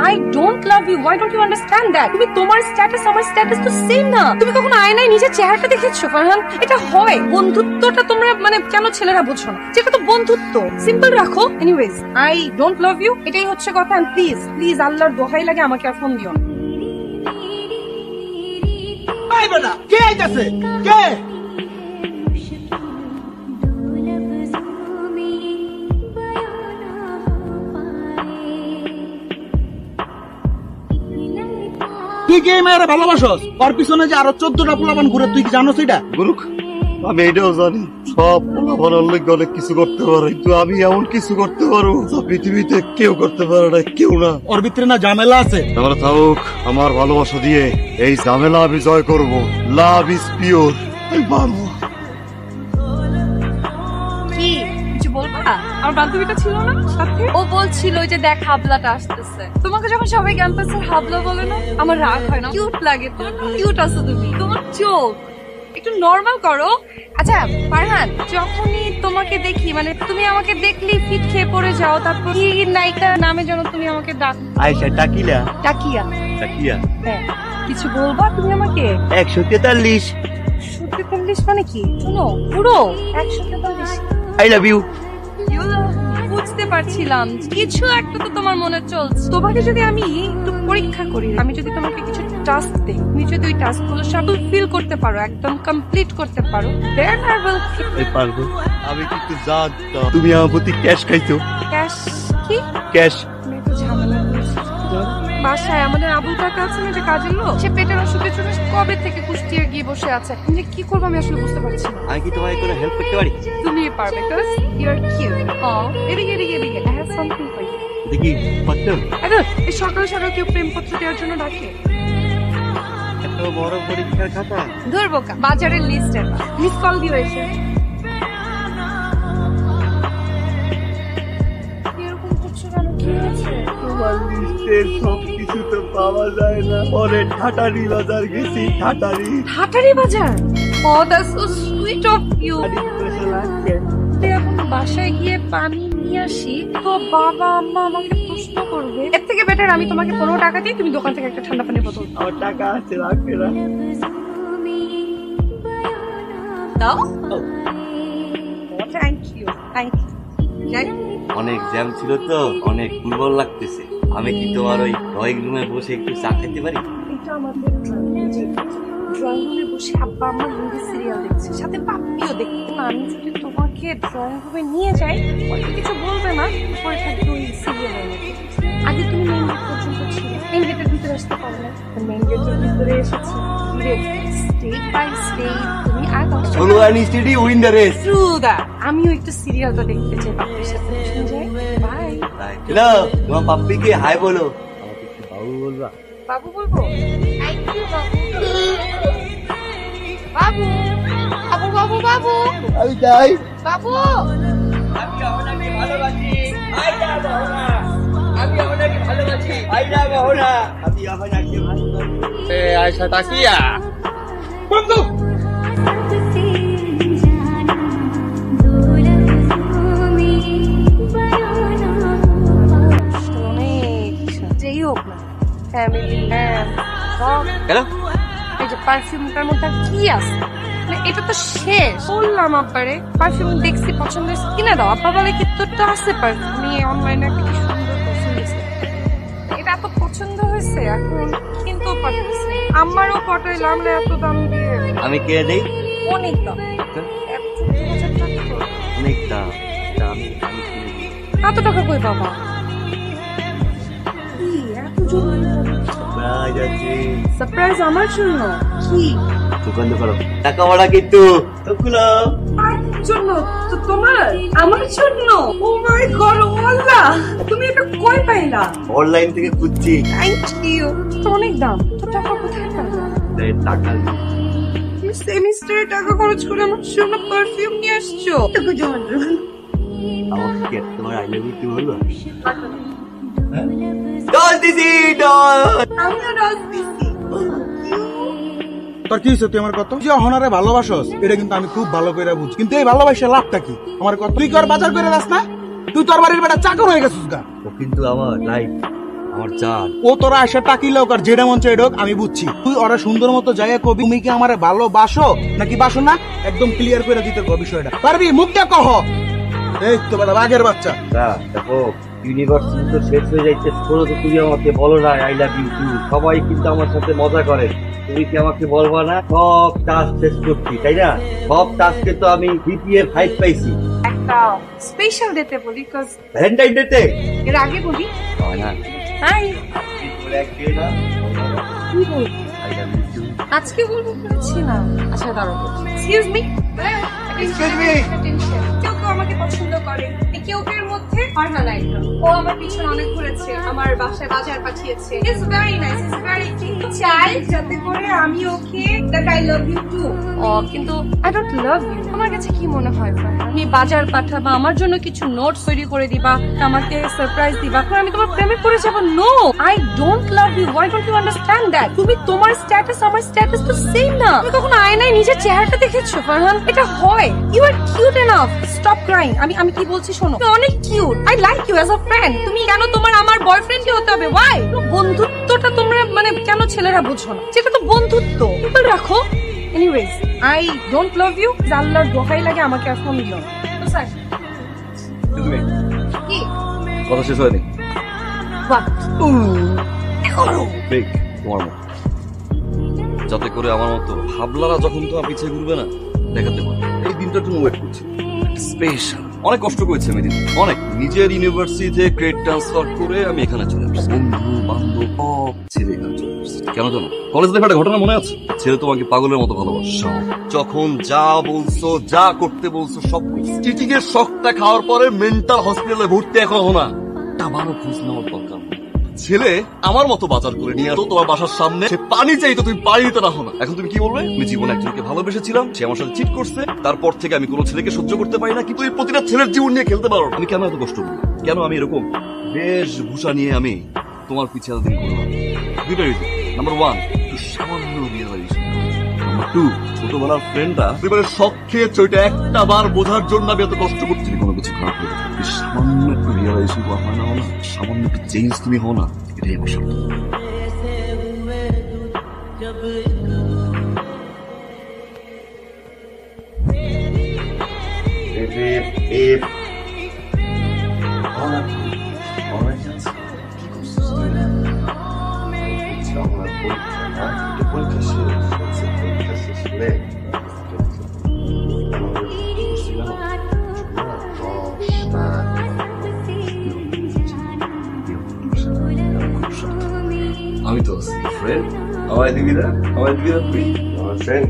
I don't love you. Why don't you understand that? তুমি তোমার status আমার status তো সেম না। তুমি কখনো আয়নায় নিজের চেহারাটা দেখেছো ফারহান? এটা হয় বন্ধুত্বটা তোমরা মানে কেন ছেলেরা বুঝছো না? যেটা তো বন্ধুত্ব, সিম্পল রাখো। Anyways, I don't love you, এটাই হচ্ছে কথা। এন্ড প্লিজ প্লিজ আল্লাহর দোহাই লাগে আমাকে আর ফোন দিও না। এই বেটা কে আইতাছে? কে? তুই কে মেয়েরা ভালোবাসস? ওর পিছনে যে আরো 14টা পোলাপান ঘুরে, তুই কি জানো সেটা? গুরুক, আমি এটাও জানি সব পোলাপানের লোক অনেক কিছু করতে পারে, কিন্তু আমি এমন কিছু করতে পারবো যা পৃথিবীতে কেউ করতে পারে না, কেউ না। ওর ভিতরে না ঝামেলা আছে। তাহলে থাকুক, আমার ভালোবাসা দিয়ে এই ঝামেলা আমি জয় করবো। লাভ ইজ পিওর, আমি পারবো। কি কিছু বলবা? আমার বান্ধবীটা ছিল না সাথে, ও বলছিল যে দেখ হাবলাটা আসতেছে। তোমাকে যখন সবাই ক্যাম্পাসের হাবলা বলে না, আমার রাগ হয় না, কিউট লাগে। তো কিউট আছো তুমি, তোমার চোখ একটু নরমাল করো। আচ্ছা ফারহান, যখনই তোমাকে দেখি মানে তুমি আমাকে দেখলি ফিট খেয়ে পড়ে যাও, তারপর কি নায়িকা নামে যেন তুমি আমাকে ডাক? আয়শা টাকিলা। টাকিয়া? টাকিয়া? হ্যাঁ, কিছু বলবা তুমি আমাকে? 143। 143 মানে কি? শোনো, পুরো 143। I love you. বুঝতে পারছিলাম কিছু একটা তো তোমার মনে চলছে। তোমাকে যদি আমি একটু পরীক্ষা করি, আমি যদি তোমাকে কিছু টাস্ক দেই, তুমি যদি ওই টাস্ক গুলো সব ফিল করতে পারো, একদম কমপ্লিট করতে পারো, দেন আই উইল। আমি পারবো। আমি কিন্তু জানতাম তুমি আমার প্রতি ক্যাশ খাইছো। ক্যাশ? কি ক্যাশ? আমি একটু ঝামেলা করেছি বাসায়। আমাদের আবুল কাকা আছে না, যে কাজের লোক, সে পেটের অসুখের জন্য কবে থেকে কুষ্টিয়া গিয়ে বসে আছে। আমি কি করবো আমি আসলে বুঝতে পারছি না। আমি কি তোমায় কোনো হেল্প করতে পারি? তুমি পারবে, কারণ ইউ আর কিউট। এদিকে এদিকে এদিকে, I have something for you. দেখি পত্র। আরে এই সকাল সকাল কেউ প্রেমপত্র দেওয়ার জন্য ডাকে? এত বড় পরীক্ষার খাতা। ধরবো কা বাজারের লিস্ট এটা, মিস কল দিও এসে। এরকম করছো কেন? কি হয়েছে? তোমার লিস্টের সব কিছু তো পাওয়া যায় না। পরে ঠাটারি বাজার গেছি। ঠাটারি বাজার? ও that's so sweet of you. এখন বাসায় গিয়ে পানি নিয়ে আসি তো বাবা আম্মা আমাকে প্রশ্ন করবে। এর থেকে বেটার আমি তোমাকে 15 টাকা দিই, তুমি দোকান থেকে একটা ঠান্ডা পানির বোতল। আমার টাকা আছে, রাখবে না। দাও। Thank you, thank you. অনেক জ্যাম ছিল তো, অনেক দুর্বল লাগতেছে। আমি কি তোমার ওই ড্রয়িং রুমে বসে একটু চা খেতে পারি? এটা আমাদের ড্রয়িং রুমে বসে আব্বা আম্মা হিন্দি সিরিয়াল দেখছে, সাথে পাপ্পিও দেখছে না। আমি যদি তোমাকে ড্রয়িং রুমে নিয়ে যাই, হয়তো কিছু বলবে না, পরে থাকবে ওই সিরিয়ালের মধ্যে। আগে তুমি মেইন গেট পর্যন্ত ছিলে, মেইন গেটের ভিতরে আসতে পারো না, মেইন গেটের ভিতরে এসেছি। স্টেপ বাই স্টেপ তুমি আমিও একটু সিরিয়ালটা দেখতে চাই পাপ্পির সাথে। যাই, বাই। হ্যালো, তোমার পাপ্পিকে হাই বলো। আমাকে একটু বাবু বলবা? বাবু বলবো? থ্যাংক ইউ বাবু। বাবু বাবু বাবু বাবু, আমি যাই। বাবু আমি আপনাকে ভালোবাসি। আইডা বাহনা। আমি আপনাকে ভালোবাসি। আইডা বাহনা। আমি আপনাকে ভালোবাসি। এ আয়শা টাকিয়া বন্ধু। যেই হোক না, ফ্যামিলি ম্যান হ্যালো, এই যে পারফিউমটার মধ্যে কি আছে? এটা তো শেষ বললাম আব্বারে, পারফিউম দেখছি পছন্দ হয়েছে কিনে দাও। আব্বা বলে কি তোর তো আছে পারফিউম, নিয়ে অনলাইনে একটা কি সুন্দর পছন্দ হয়েছে, এটা এত পছন্দ হয়েছে এখন কিনতেও পারতেছি। আমারও পটাইলাম এত দাম দিয়ে। আমি কে দেই? অনেক দাম, অনেক দাম। আমি কিনে দিই। এত টাকা কই বাবা? কি এত জরুরি? সারপ্রাইজ আছে। সারপ্রাইজ আমার জন্য? কি? সুগন্ধ করো, টাকা ভাড়া কিন্তু তোগুলো জন্য তো তোমার আমার জন্য? ও মাই গড আল্লাহ, তুমি এটা কই পাইলা? অনলাইন থেকে খুঁজছি। Thank you. তো অনেক দাম, তো টাকা কোথায় পাবো? টাকা সেমিস্টারে টাকা খরচ করে আমার জন্য পারফিউম নিয়ে আসছো? টাকা জমা দাও। আমাকে কি তোমার আই লাভ ইউ কি বললো? ডল দিছি ডল। আমিও রস দিছি। তোর কি হয়েছে? তুই আমার কত যে অহনারে ভালোবাসস, এটা কিন্তু আমি খুব ভালো করে বুঝি, কিন্তু এই ভালোবাসা লাভটা কি আমার? কত তুই কি আর বাজার করে দাস না? তুই তোর বাড়ির বেটা চাকর হয়ে গেছিস গা। ও কিন্তু আমার লাইফ, আমার জান। ও তোরা আসে টাকিলে হোক আর যেটা মন চাই হোক আমি বুঝছি, তুই ওরা সুন্দর মতো জায়গা কবি তুমি কি আমারে ভালোবাসো নাকি বাসো না একদম ক্লিয়ার করে দিতে হবে বিষয়টা, পারবি? মুখটা কহ। এই তো বেটা বাঘের বাচ্চা। দেখো ইউনিভার্সিটি তো শেষ হয়ে যাচ্ছে, শোনো তো তুমি আমাকে বলো না আই লাভ ইউ টু। সবাই কিন্তু আমার সাথে মজা করে, তুমি কি আমাকে বলবা না? সব টাস্ক শেষ করছি তাই না? সব টাস্কে তো আমি বিপিএ 5 পাইছি। একটা স্পেশাল ডেতে বলি, বিকজ ভ্যালেন্টাইন ডেতে এর আগে বলি। হয় না হাই, এক ডে না কি বলবো? I love you too. আজকে বলবো বলেছি না। আচ্ছা দাঁড়াও, এক্সকিউজ মি। Excuse me. কেউ কেউ আমাকে পছন্দ করে, এই কেউ কেউ এর মধ্যে ফারহানা একটা। ও আমার পিছনে অনেক ঘুরেছে, আমার বাসায় বাজার পাঠিয়েছে। It's very nice, it's very cute. চাই যাতে করে আমি ওকে that I love you too. ও কিন্তু আই ডোন্ট লাভ ইউ। আমার কাছে কি মনে হয় ফারহানা, তুমি বাজার পাঠাবা, আমার জন্য কিছু নোটস তৈরি করে দিবা, আমাকে সারপ্রাইজ দিবা, আর আমি তোমার প্রেমে পড়ে যাব? No, I don't love you. Why don't you understand that? তুমি তোমার স্ট্যাটাস আমার স্ট্যাটাস তো সেম না। তুমি কখনো আয়নায় নিজের চেহারাটা দেখেছো ফারহান? এটা হয়। You are cute enough, stop crying. আমি কি বলছি শোনো, তুমি অনেক cute, I like you as a friend. তুমি কেন তোমার আমার বয়ফ্রেন্ডই হতে হবে? ওয়াই? বন্ধুত্বটা তোমরা মানে কেন ছেলেরা বুঝো না? যেটা তো বন্ধুত্ব, সিম্পল রাখো। Anyways, I don't love you. আল্লাহর দোহাই লাগে আমাকে এখন দিও না। তো স্যার কি কথা শেষ হয়নি। বাহ করো ঠিক তোমার মতো, যাতে করে আমার মতো হাবলারা যখন তোমার পিছিয়ে ঘুরবে না দেখাতে পারে। এই দিনটার জন্য ওয়েট করছি, স্পেশাল। অনেক কষ্ট করেছে মেদিন, অনেক। নিজের ইউনিভার্সিটি থেকে গ্রেড ট্রান্সফার করে আমি এখানে চলে আসছি। বন্ধু বান্ধব সব ছেড়ে এখানে চলে আসছি। কেন জানো? কলেজ লাইফে একটা ঘটনা মনে আছে? ছেলে তোমাকে পাগলের মতো ভালোবাসা, যখন যা বলছো, যা করতে বলছো সব চিটিং এর শখটা খাওয়ার পরে মেন্টাল হসপিটালে ভর্তি এখন হো না, আবারও খোঁজ নেওয়ার দরকার। ছেলে আমার মতো বাজার করে নিয়ে আসতো তোমার বাসার সামনে, সে পানি চাইতো, তুমি পানি দিতে না হো না। এখন তুমি কি বলবে? আমি জীবনে একজনকে ভালোবেসেছিলাম, সে আমার সাথে চিট করছে, তারপর থেকে আমি কোনো ছেলেকে সহ্য করতে পারি না, কিন্তু এই প্রতিটা ছেলের জীবন নিয়ে খেলতে পারো। আমি কেন এত কষ্ট করি? কেন আমি এরকম বেশভূষা নিয়ে আমি তোমার পিছিয়ে এতদিন করলাম? দুইটা রিজন। নাম্বার 1, সামান্য রিয়েলাইজেশন। নাম্বার 2, ছোটবেলার ফ্রেন্ডরা এবারে শখ খেয়েছে, ওইটা একটা বার বোঝার জন্য আমি এত কষ্ট করছি। কোনো কিছু খারাপ হয়ে যাবে, সামান্য একটু রিয়েলাইজেশন করা হয় না, হো না, সামান্য একটু চেঞ্জ তুমি হো না, এটাই আমার শর্ত। আমি তো ফ্রেন্ড, আমায় দিবি না তুই আমার ফ্রেন্ড।